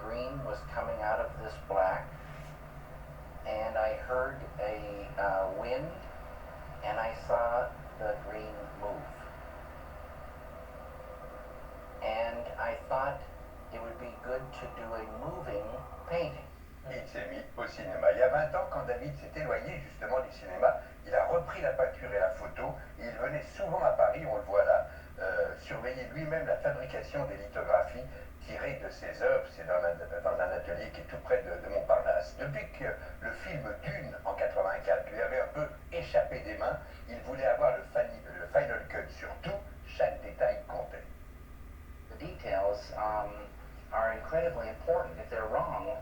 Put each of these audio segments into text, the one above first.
green was coming out of this black, and I heard a wind, and I saw the green move. And I thought it would be good to do a moving painting. Il s'est mis au cinéma. Il y a 20 ans, quand David s'est éloigné justement du cinéma, il a repris la peinture et la photo. Et il venait souvent à Paris, on le voit là, surveiller lui-même la fabrication des lithographies tirées de ses œuvres. C'est dans un atelier qui est tout près de Montparnasse. Depuis que le film Dune en 84 lui avait un peu échappé des mains, il voulait avoir le final cut sur tout. Chaque détail comptait. The details are incredibly important. If they're wrong,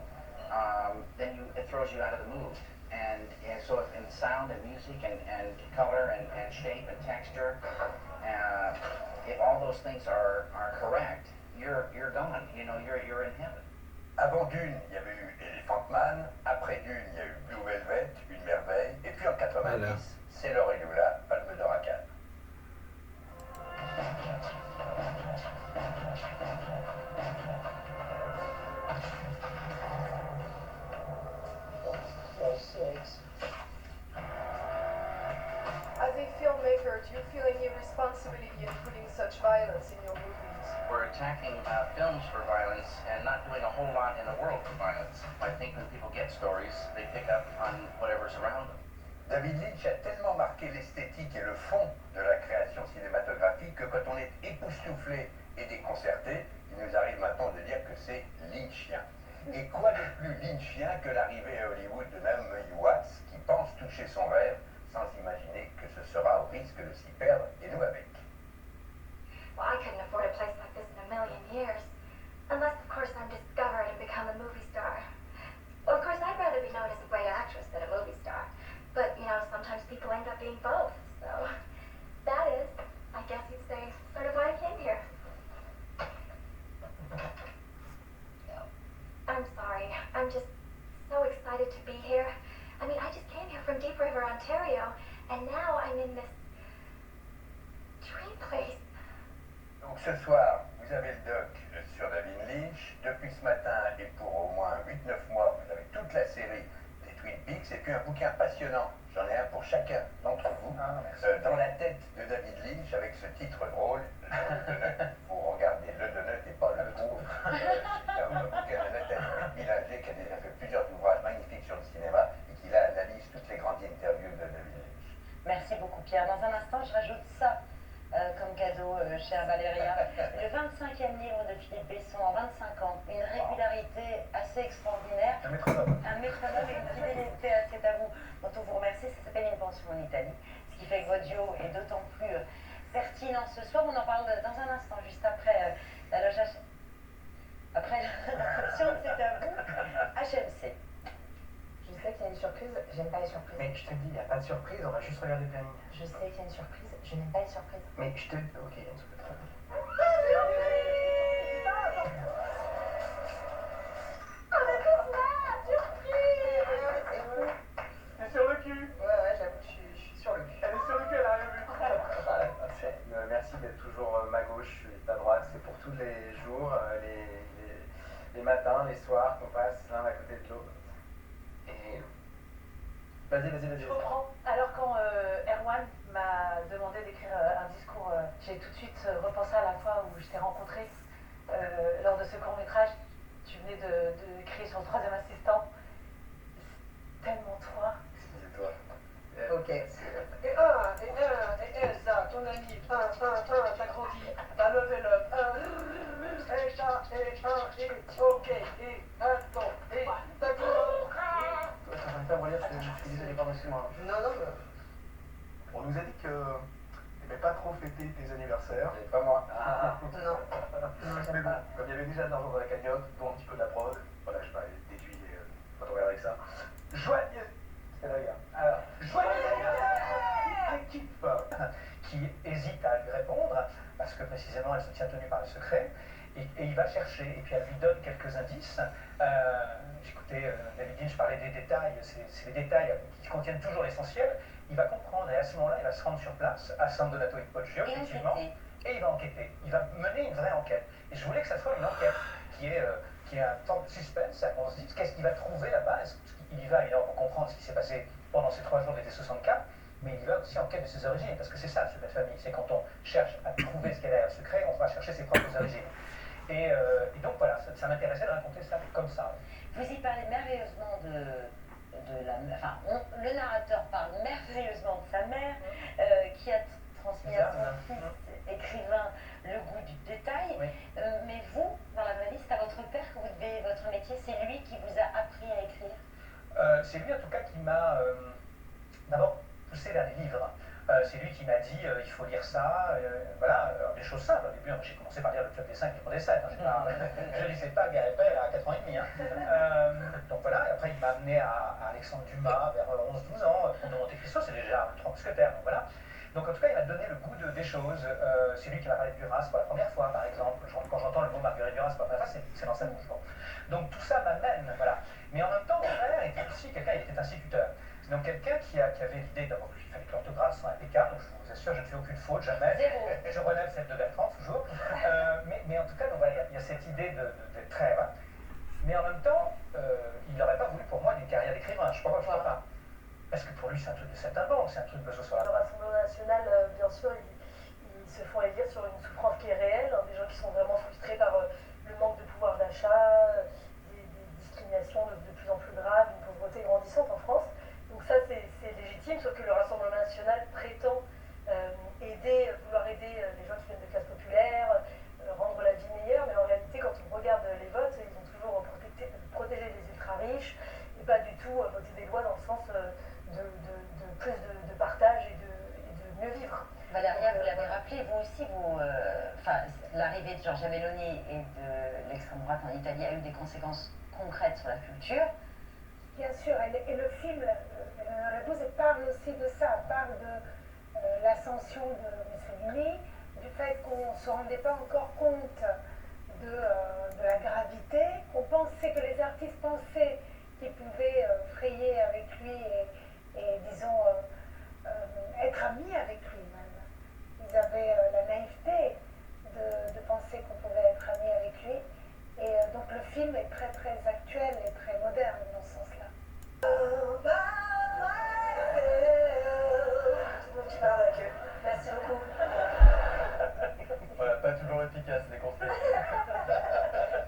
then it throws you out of the mood. And so in sound and music and color and shape and texture, if all those things are correct, you're gone. You know, you're in heaven. Avant Dune, il y avait eu Elephant Man. Après Dune, il y a eu Blue Velvet, Une merveille. Et puis en 90, c'est Laure et Lula, Palme d'Or à Cannes. As a filmmaker, do you feel any responsibility in putting such violence in your movies? We're attacking films for violence and not doing a whole lot in the world for violence. I think when people get stories, they pick up on whatever's around them. David Lynch a tellement marqué l'esthétique et le fond de la création cinématographique que quand on est époustouflé et déconcerté, il nous arrive maintenant de dire que c'est lynchien. Et quoi de plus lynchien que l'arrivée à Hollywood de Naomi Watts qui pense toucher son rêve sans imaginer que ce sera au risque de s'y perdre et nous avec. Well, I couldn't afford a place like this in a million years. Unless, of course, I'm discovered and become a movie star. Well, of course, I'd rather be known as a great actress than a movie star. But, you know, sometimes people end up being both. So, that is, I guess you'd say, sort of why I came here. I'm sorry. I'm just so excited to be here. I mean, I just came here from Deep River, Ontario, and now I'm in this dream place. Donc ce soir, vous avez le doc sur David Lynch. Depuis ce matin et pour au moins 8-9 mois, vous avez toute la série des Twin Peaks et puis un bouquin passionnant. J'en ai un pour chacun d'entre vous. Dans la tête de David Lynch avec ce titre drôle, Le Donut. Vous regardez Le Donut et pas Le Trou. C'est un bouquin de Nathalie Billinger qui a déjà fait plusieurs ouvrages magnifiques sur le cinéma et qui là analyse toutes les grandes interviews de David Lynch. Merci beaucoup Pierre. Dans un instant, je rajoute ça comme cadeau, chère Valéria. Le 25e livre de Philippe Besson en 25 ans. Une régularité assez extraordinaire. Un métronome. Un métronome et une fidélité assez à vous, dont on vous remercie. Ça s'appelle Une pension en Italie. Ce qui fait que votre duo est d'autant plus pertinent ce soir. On en parle dans un instant, juste après la loge après l'introduction de C'est à vous, HMC. Je sais qu'il y a une surprise, j'aime pas les surprises. Mais je te dis, il n'y a pas de surprise, on va juste regarder le planning. Je sais qu'il y a une surprise, je n'aime pas les surprises. Mais je te dis, ok, il y a une surprise. T'es sur le cul? Ouais, j'avoue, je suis sur le cul. Elle est sur le cul, elle a rien vu. Merci d'être toujours ma gauche et ta droite. C'est pour tous les jours, les matins, les soirs qu'on passe l'un à côté de l'autre. Et vas-y. Je reprends. Alors quand Erwan m'a demandé d'écrire un discours, j'ai tout de suite repensé à la fois où je t'ai rencontré lors de ce court-métrage. Tu venais de créer sur le troisième assistant. C'est tellement toi. C'est toi. Ok. Et ça, ton ami, t'as grandi, t'as level up, ok, et attends, et t'as grandi. Toi, ça va me faire relire, je suis désolé, pardon, excuse-moi. Non, mais... On nous a dit que t'aimais pas trop fêter tes anniversaires. Et pas moi. Non, Mais bon, comme il y avait déjà de l'argent dans la cagnotte, dont un petit peu de la prod, voilà, je vais déduire quand on regarde avec ça. Joyeux. C'est la gare. Alors, joyeux anniversaire l'équipe qui hésite à lui répondre, parce que précisément elle se tient tenue par le secret, et il va chercher, et puis elle lui donne quelques indices. J'écoutais David Lynch parler des détails, c'est les détails qui contiennent toujours l'essentiel. Il va comprendre, et à ce moment-là, il va se rendre sur place, à San Donato et Poggio, effectivement, et il va enquêter. Il va mener une vraie enquête. Et je voulais que ça soit une enquête qui qui est un temps de suspense. On se dit qu'est-ce qu'il va trouver là-bas. Il y va évidemment pour comprendre ce qui s'est passé pendant ces 3 jours d'été 64, mais il y va aussi en quête de ses origines, parce que c'est ça, Secret de famille, c'est quand on cherche à trouver ce qu'il y a derrière le secret, on va chercher ses propres origines. Et donc voilà, ça m'intéressait de raconter ça comme ça. Vous y parlez merveilleusement le narrateur parle merveilleusement de sa mère, qui a transmis à son fils, écrivain, le goût du détail. Oui. Mais vous, dans la vraie vie, c'est à votre père que vous devez votre métier, c'est lui qui vous a appris à écrire. C'est lui en tout cas qui m'a d'abord poussé vers les livres. C'est lui qui m'a dit il faut lire ça, voilà, des choses simples. Au début, j'ai commencé par lire le Club des 5 et le Club des 7. Je ne lisais pas Guerre et Paix à 4 ans et demi. Donc voilà, et après il m'a amené à Alexandre Dumas vers 11-12 ans. Pour Monte Cristo, c'est déjà le 30 mousquetaires. Donc voilà. Donc en tout cas, il m'a donné le goût des choses. C'est lui qui m'a parlé de Duras pour la première fois, par exemple. Quand j'entends le mot Marguerite Duras pour la première fois, c'est dans sa bouche. Bon. Donc tout ça m'amène, voilà. Mais en même temps, mon père était aussi quelqu'un, il était instituteur. C'est donc quelqu'un qui avait l'idée d'abord qu'il fallait que l'orthographe soit impeccable. Donc je vous assure, je ne fais aucune faute, jamais. Zéro. Je relève celle de Bertrand, toujours. Mais en tout cas, donc, voilà, il y a cette idée d'être très... Voilà. Mais en même temps, il n'aurait pas voulu pour moi une carrière d'écrivain. Je ne crois pas. Parce que pour lui, c'est un truc de saltimbanque, c'est un truc de ce soir. Le Rassemblement national, bien sûr, ils se font élire sur une souffrance qui est réelle, des gens qui sont vraiment frustrés par le manque de pouvoir d'achat, des discriminations de plus en plus graves, une pauvreté grandissante en France. Donc ça, c'est légitime, sauf que le Rassemblement national prétend vouloir aider les gens qui viennent de classes populaires, rendre la vie meilleure, mais en réalité, quand on regarde les votes, ils ont toujours protégé les ultra-riches et pas du tout voté des lois dans le sens de plus de partage et de mieux vivre. Valéria, vous l'avez rappelé, vous aussi, l'arrivée de Giorgia Meloni et de l'extrême droite en Italie a eu des conséquences concrètes sur la culture. Bien sûr, et le film, Rebus, parle aussi de ça, parle de l'ascension de Mussolini, du fait qu'on ne se rendait pas encore compte de la gravité, qu'on pensait que les artistes pensaient qu'ils pouvaient frayer avec lui et disons, être amis avec lui même. Ils avaient la naïveté de penser qu'on pouvait être amis avec lui. Et donc le film est très très actuel et très moderne dans ce sens-là. Merci beaucoup. Voilà, pas toujours efficace les conseils.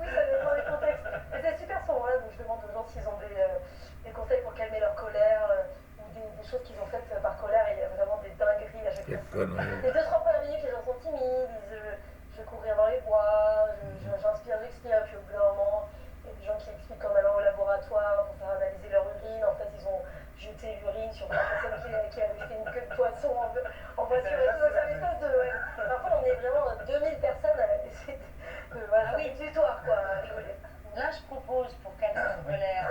Oui, ça dépend des contextes. Mais c'est super souvent là, donc je demande aux gens s'ils ont des conseils pour calmer leur colère ou des choses qu'ils ont faites par colère, et il y a vraiment des dingueries à chaque fois. Les 2-3 premières minutes, les gens sont timides, je vais courir dans les bois, j'inspire, j'expire, puis au bout d'un moment, il y a des gens qui expliquent qu'en allant au laboratoire pour faire analyser leur urine, en fait ils ont jeté l'urine sur la personne qui avait fait une queue de poisson en voiture et tout, ça m'étonne de... Ouais. Parfois on est vraiment 2000 personnes à essayer de voilà, oui, tutoire quoi, à rigoler. Là, je propose, pour calmer son colère,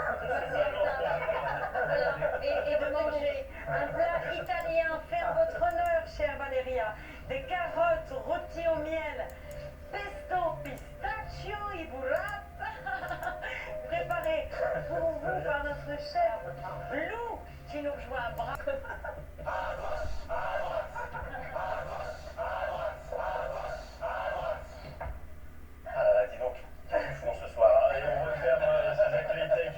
et de manger un plat italien fait en votre honneur, chère Valéria. Des carottes rôties au miel, pesto, pistachio et burrata, préparé pour vous par notre chef Lou, qui nous rejoint à bras. Dis donc, il y a du fond ce soir. Hein, et on referme ces actualités.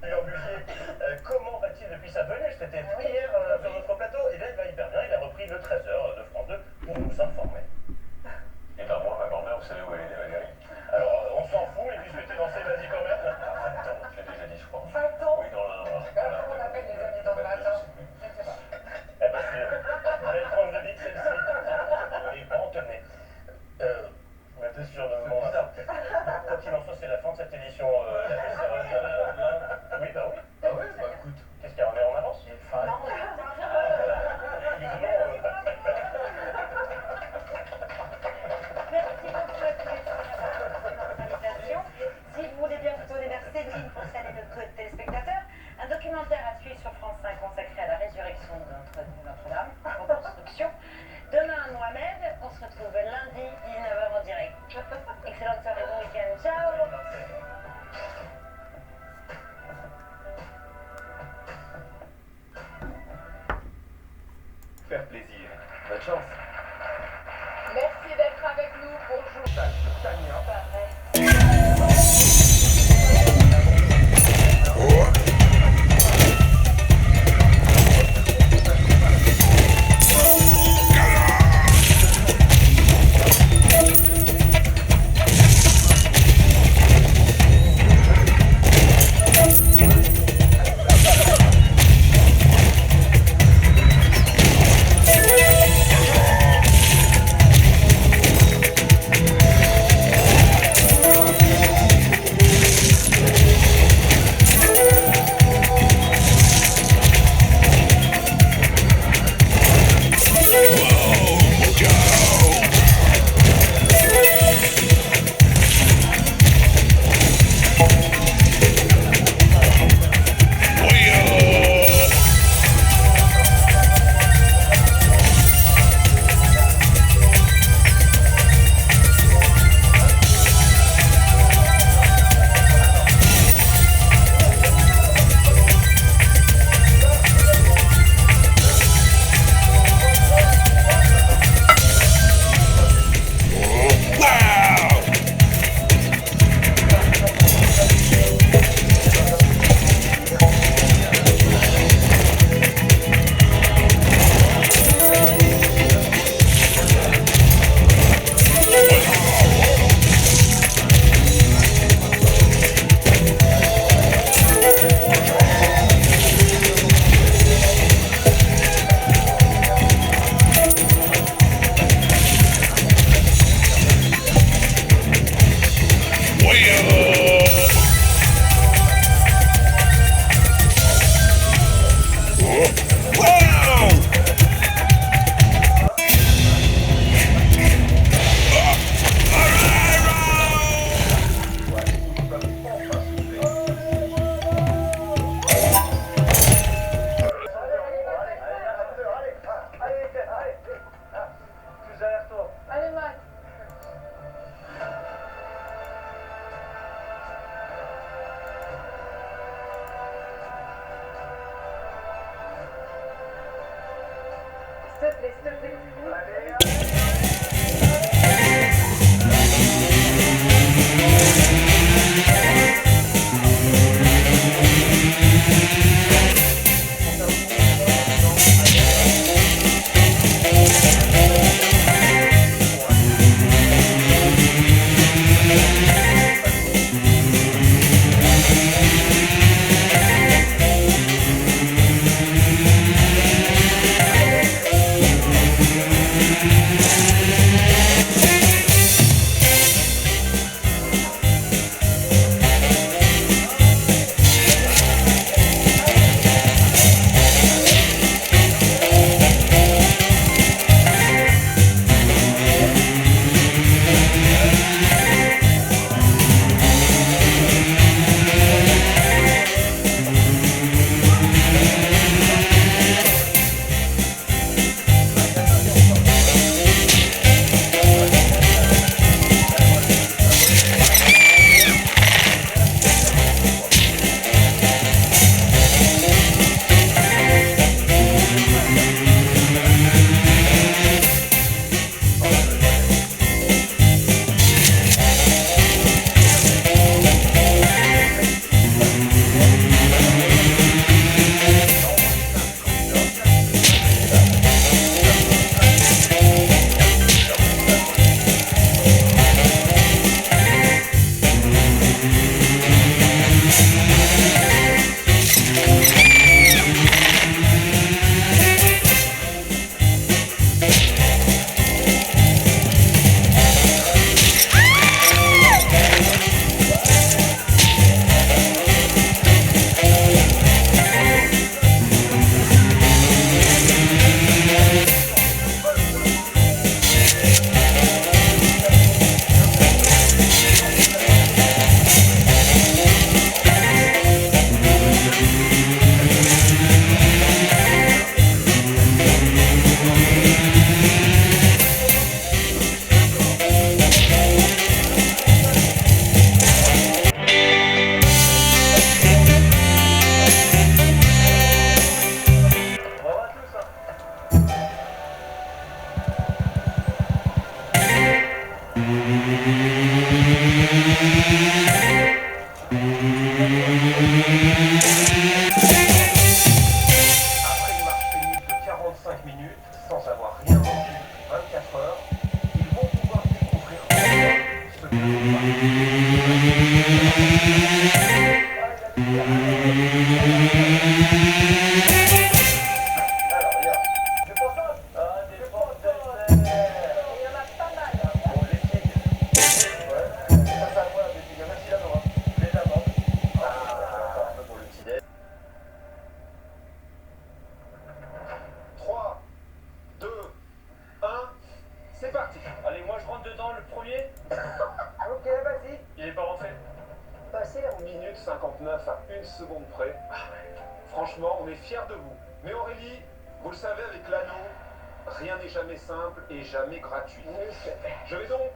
D'ailleurs, Bugier, comment va-t-il depuis sa venue? C'était hier sur notre plateau. Et là, il va hyper bien. Il a repris le 13h de France 2 pour nous informer. Et ben moi, ma grand-mère, vous savez où elle est, Valérie? Alors, on s'en fout, et puis je vais te lancer, vas-y quand même. 20 ans, je l'ai déjà dit, je crois. 20 ans? Oui, dans la... Comment on appelle les années dans le matin? Je ne sais pas. Eh ben, c'est belle tranche de vie que celle-ci. Et Anthony. On était sur le moment. Quoi qu'il en soit, c'est la fin de cette édition. Oui, bah oui. Ah oui, bah écoute. Qu'est-ce qu'il y a? On est en avance? Il est fan. Merci beaucoup à tous les trois pour notre invitation. Si vous voulez bien vous donner vers Céline pour saluer notre téléspectateurs, un documentaire à suivre sur France 5 consacré à la résurrection de Notre-Dame, en construction. Demain à Mohamed, on se retrouve lundi 19h en direct. Excellente soirée, bon week-end. Ciao. Faire plaisir. Bonne chance. Merci d'être avec nous. Bonjour. Tania. Franchement, on est fiers de vous. Mais Aurélie, vous le savez, avec l'anneau, rien n'est jamais simple et jamais gratuit. Je vais donc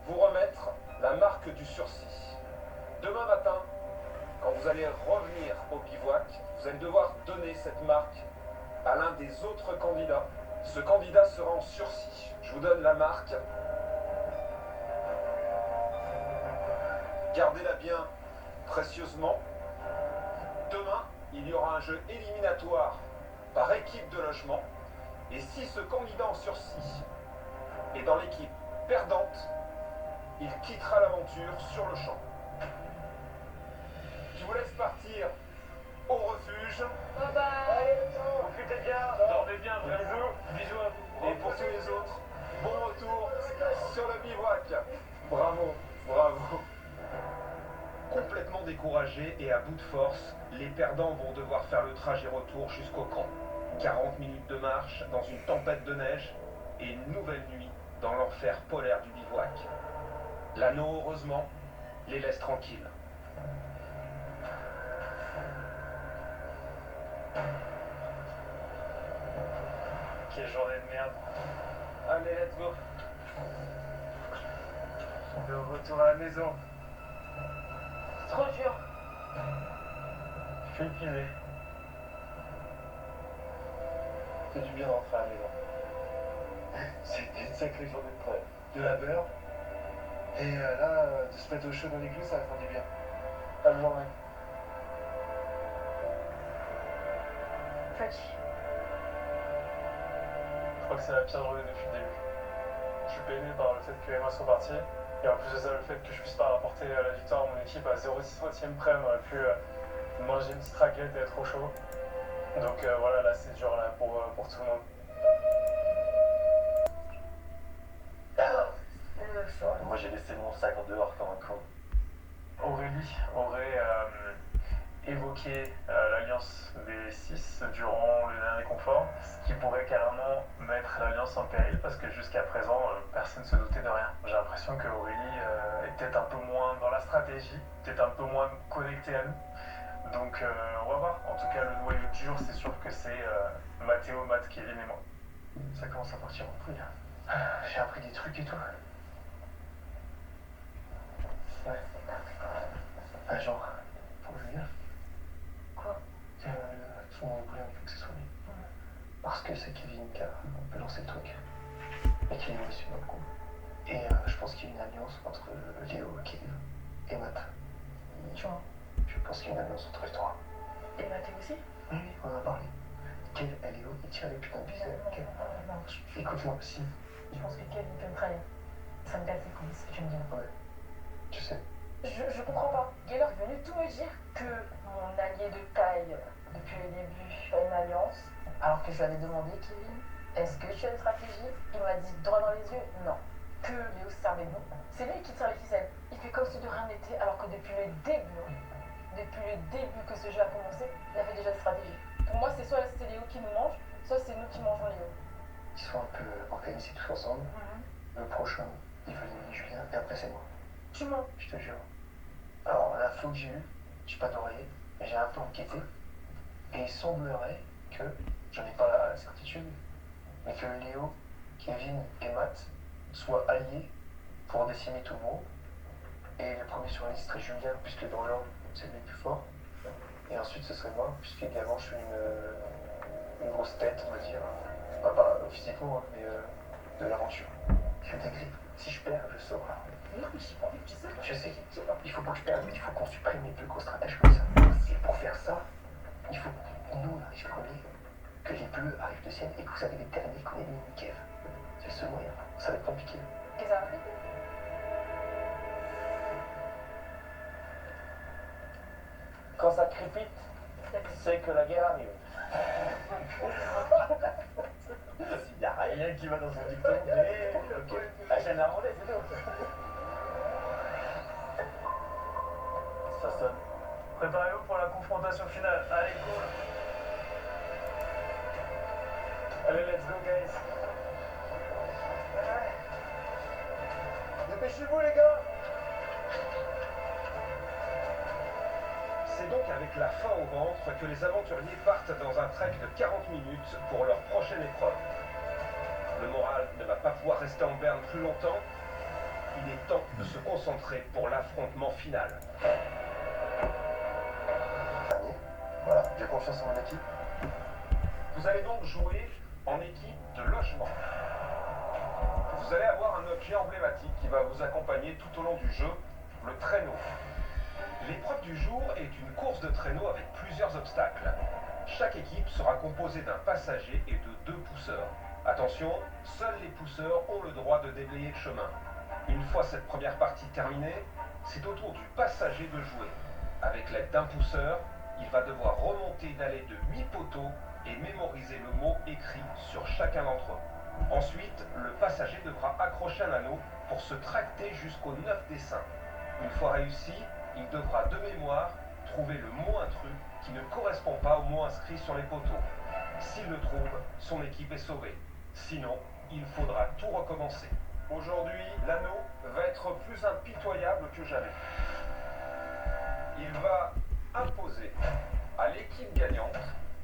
vous remettre la marque du sursis. Demain matin, quand vous allez revenir au bivouac, vous allez devoir donner cette marque à l'un des autres candidats. Ce candidat sera en sursis. Je vous donne la marque. Gardez-la bien précieusement. Demain, il y aura un jeu éliminatoire par équipe de logement. Et si ce candidat en sursis est dans l'équipe perdante, il quittera l'aventure sur le champ. Je vous laisse partir au refuge. Bye bye. Profitez bien. Dormez bien. Bisous à vous. Et pour tous les autres, bon retour sur le bivouac. Bravo, bravo. Complètement découragés et à bout de force, les perdants vont devoir faire le trajet retour jusqu'au camp. 40 minutes de marche dans une tempête de neige et une nouvelle nuit dans l'enfer polaire du bivouac. L'anneau, heureusement, les laisse tranquilles. Quelle journée de merde. Allez, let's go. De retour à la maison. Trop dur. Je suis épuisé. C'est du bien d'entrer à la maison. C'était une sacrée journée de preuve. De la beurre. Et là, de se mettre au chaud dans l'église, ça va faire du bien. Pas le journée. Fudge. Je crois que c'est la pire journée depuis le début. Je suis peiné par le fait que Emma soit partie. Et en plus de ça, le fait que je puisse pas rapporter la victoire à mon équipe à 0,6 près, on aurait pu manger une petite raquette et être au chaud. Donc voilà, là c'est dur là, pour tout le monde. Moi j'ai laissé mon sac en dehors comme un con. Aurélie aurait évoqué l'alliance des 6 durant le dernier confort, ce qui pourrait carrément mettre l'alliance en péril parce que jusqu'à présent, personne ne se doutait de rien. J'ai l'impression que Aurélie est peut-être un peu moins dans la stratégie, peut-être un peu moins connectée à nous. Donc on va voir. En tout cas, le noyau dur, c'est sûr que c'est Mathéo, Matt, Kevin et moi. Ça commence à partir en couille. J'ai appris des trucs et tout. Ouais. Genre, pour Julien. Quoi? Son boulet, il faut que ce soit lui. Parce que c'est Kevin qui a un peu lancé le truc. Et Kevin est dessus dans le coup. Et je pense qu'il y a une alliance entre Léo, Kevin et Matt. Tu vois? Je pense qu'il y a une alliance entre les trois. Et Mathéo aussi? Oui, on en a parlé. Kev et Léo, ils tirent les putains de bisous. Non, Écoute-moi, si. je pense que Kevin peut me trahir. Ça me casse les couilles ce que tu me dis. Ouais. Tu sais. Je comprends pas. Gaylor est venu tout me dire que mon allié de taille depuis le début a une alliance. Alors que je lui avais demandé, Kevin, est-ce que tu as une stratégie? Il m'a dit droit dans les yeux, non. Que Léo se servait de nous. C'est lui qui tire les ficelles. Il fait comme si de rien n'était, alors que depuis le début que ce jeu a commencé, il avait déjà une stratégie. Pour moi, c'est soit c'est Léo qui nous mange, soit c'est nous qui mangeons Léo. Ils sont un peu organisés tous ensemble. Le prochain, il veut éliminer Julien, et après c'est moi. Tu mens. Je te jure. Alors, l'info que j'ai eue, j'ai pas d'oreiller, mais j'ai un peu enquêté. Et il semblerait que, j'en ai pas la certitude, mais que Léo, Kevin et Matt soient alliés pour décimer tout le monde. Et le premier sur la liste serait Julien, puisque dans l'ordre, c'est lui le plus fort. Et ensuite, ce serait moi, puisque également je suis une grosse tête, on va dire. Enfin, pas physiquement, hein, mais de l'aventure. Je suis grippe. Si je perds, je sors. Non, mais j'ai pas envie que tu saches. Je sais, il faut pas que je perde, mais il faut qu'on supprime les plus gros stratèges comme ça. Et pour faire ça, il faut que nous, on arrive premier, que les bleus arrivent deuxième et que vous arrivez dernier, qu'on élimine Kev. C'est le seul moyen. Ça va être compliqué. Et ça va faire. Quand ça crépite, c'est que la guerre arrive. Il n'y a rien qui va dans son dicton, mais ok. La chaîne à rouler, c'est tout. Ça sonne. Préparez-vous pour la confrontation finale. Allez, cool. Allez, let's go, guys. Dépêchez-vous, les gars. C'est donc avec la faim au ventre que les aventuriers partent dans un trek de 40 minutes pour leur prochaine épreuve. Le moral ne va pas pouvoir rester en berne plus longtemps. Il est temps de se concentrer pour l'affrontement final. Voilà, j'ai confiance en mon équipe. Vous allez donc jouer en équipe de logement. Vous allez avoir un objet emblématique qui va vous accompagner tout au long du jeu, le traîneau. L'épreuve du jour est une course de traîneau avec plusieurs obstacles. Chaque équipe sera composée d'un passager et de 2 pousseurs. Attention, seuls les pousseurs ont le droit de déblayer le chemin. Une fois cette première partie terminée, c'est au tour du passager de jouer. Avec l'aide d'un pousseur, il va devoir remonter une allée de 8 poteaux et mémoriser le mot écrit sur chacun d'entre eux. Ensuite, le passager devra accrocher un anneau pour se tracter jusqu'au 9 dessins. Une fois réussi, il devra de mémoire trouver le mot intrus qui ne correspond pas au mot inscrit sur les poteaux. S'il le trouve, son équipe est sauvée. Sinon, il faudra tout recommencer. Aujourd'hui, l'anneau va être plus impitoyable que jamais. Il va imposer à l'équipe gagnante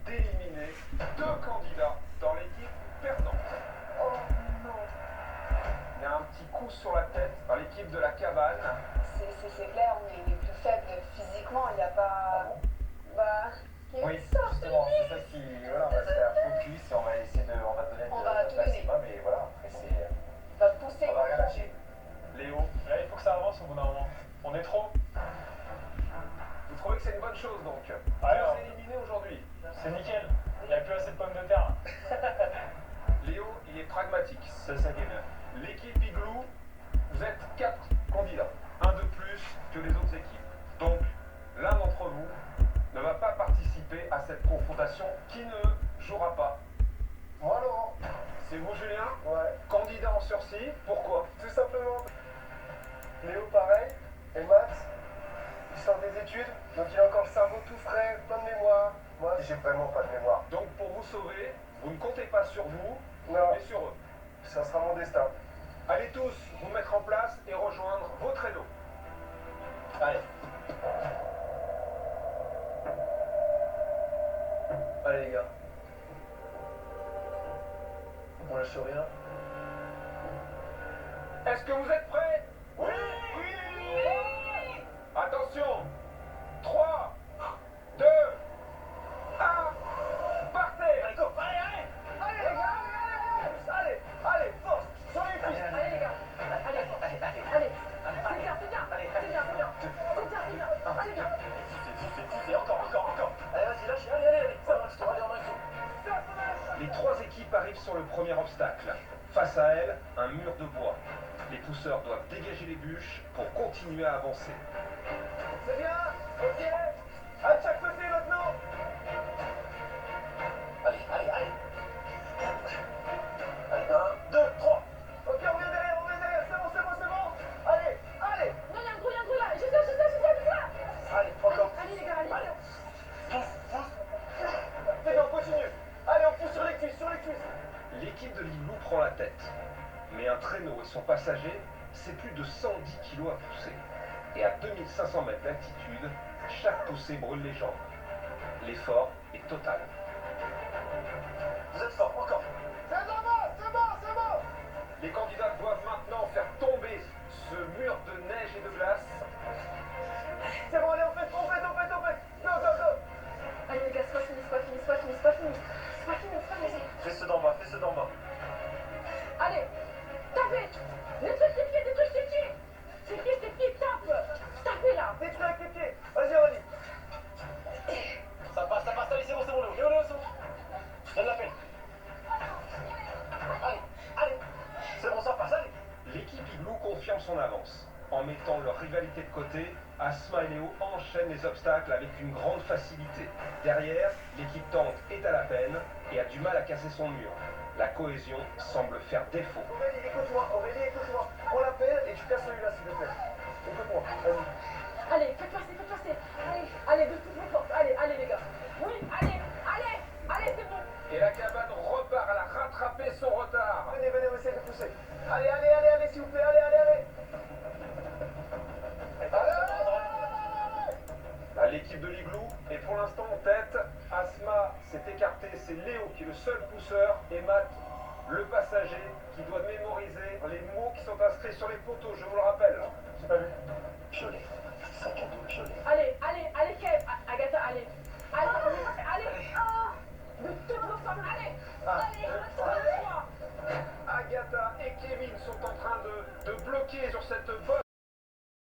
d'éliminer 2 candidats dans l'équipe perdante. Oh non. Il y a un petit coup sur la tête dans l'équipe de la cabane. C'est clair, on est les plus faibles physiquement, il n'y a pas... Bah... Oui, justement, c'est ça qui... Voilà, on va se faire focus et on va essayer de... On va donner On va tout donner. maximum et voilà, après... Léo, Là, il faut que ça avance au bout d'un moment. On est trop. vous trouvez que c'est une bonne chose donc Ouais, Vous ouais. éliminez aujourd'hui. C'est nickel. Il n'y a plus assez de pommes de terre. Léo, il est pragmatique. C'est ça qui est bien. L'équipe Igloo, vous êtes 4 candidats. Un de plus que les autres équipes. Donc, l'un d'entre vous ne va pas participer à cette confrontation. Qui ne jouera pas? Moi, Laurent. C'est vous, Julien? Ouais. Candidat en sursis. Pourquoi? Tout simplement. Léo, pareil. Et Matt, il sort des études, donc il a encore le cerveau tout frais, plein de mémoire. Moi, j'ai vraiment pas de mémoire. Donc, pour vous sauver, vous ne comptez pas sur vous, Non, mais sur eux. ça sera mon destin. Allez tous vous mettre en place et rejoindre vos traîneaux. Allez. Allez, les gars. On lâche rien. Est-ce que vous êtes prêts? Oui. Attention. 3, 2, 1, partez. Allez, go. Allez, les gars, allez, force. Sur les cuisses. Allez les gars, allez, c'est bien, c'est bien, c'est bien, c'est bien, c'est bien. Encore. Allez, vas-y, lâche, allez. Ça va, je te regarde un coup. Les 3 équipes arrivent sur le premier obstacle. Face à elles, un mur de bois. Les pousseurs doivent dégager les bûches pour continuer à avancer. C'est bien. Ok. À chaque côté maintenant. Allez. Allez, 1, 2, 3. Ok, on vient derrière. C'est bon. Allez. Non, il y a un gros là, je sais. Allez, encore. Allez les gars, allez. C'est bien, on continue. Allez, on pousse sur les cuisses. L'équipe de l'Igloo prend la tête. Mais un traîneau et son passager, c'est plus de 110 kilos à pousser. Et à 2500 mètres d'altitude, chaque poussée brûle les jambes. L'effort est total. Vous êtes fort, encore. C'est bon. Les candidats doivent maintenant faire tomber ce mur de neige et de glace. C'est bon, allez, on fait. Go. Allez les gars, soit fini. Fais ceux d'en bas. Allez, tapez. Détruis tes pieds. Tes pieds, tapez là. Détruis avec les pieds. Vas-y, Aurélie. Ça passe. Allez, c'est bon, Léo, c'est bon. Je donne la peine. Allez. C'est bon, ça passe, allez. L'équipe Igloo confirme son avance. En mettant leur rivalité de côté, Asma et Léo enchaînent les obstacles avec une grande facilité. Derrière, l'équipe tente est à la peine et a du mal à casser son mur. La cohésion semble faire défaut. Aurélie, écoute-moi. Prends la pelle et tu casses celui-là, s'il te plaît. Écoute-moi, vas-y. Allez, faites passer. Allez, de toutes vos forces. Allez les gars. Oui, allez, c'est bon. Et la cabane repart, elle a rattrapé son retard. Venez, on essaie de pousser. Allez, s'il vous plaît, allez. Là, l'équipe de l'Igloo est pour l'instant en tête. Asma s'est écartée, c'est Léo qui est le seul pousseur. Et Matt, le passager, qui doit mémoriser les mots qui sont inscrits sur les poteaux, je vous le rappelle. J'ai pas vu. Violet. Sac à dos violet. Allez, Kev, Agatha, allez. De toutes vos forces, allez.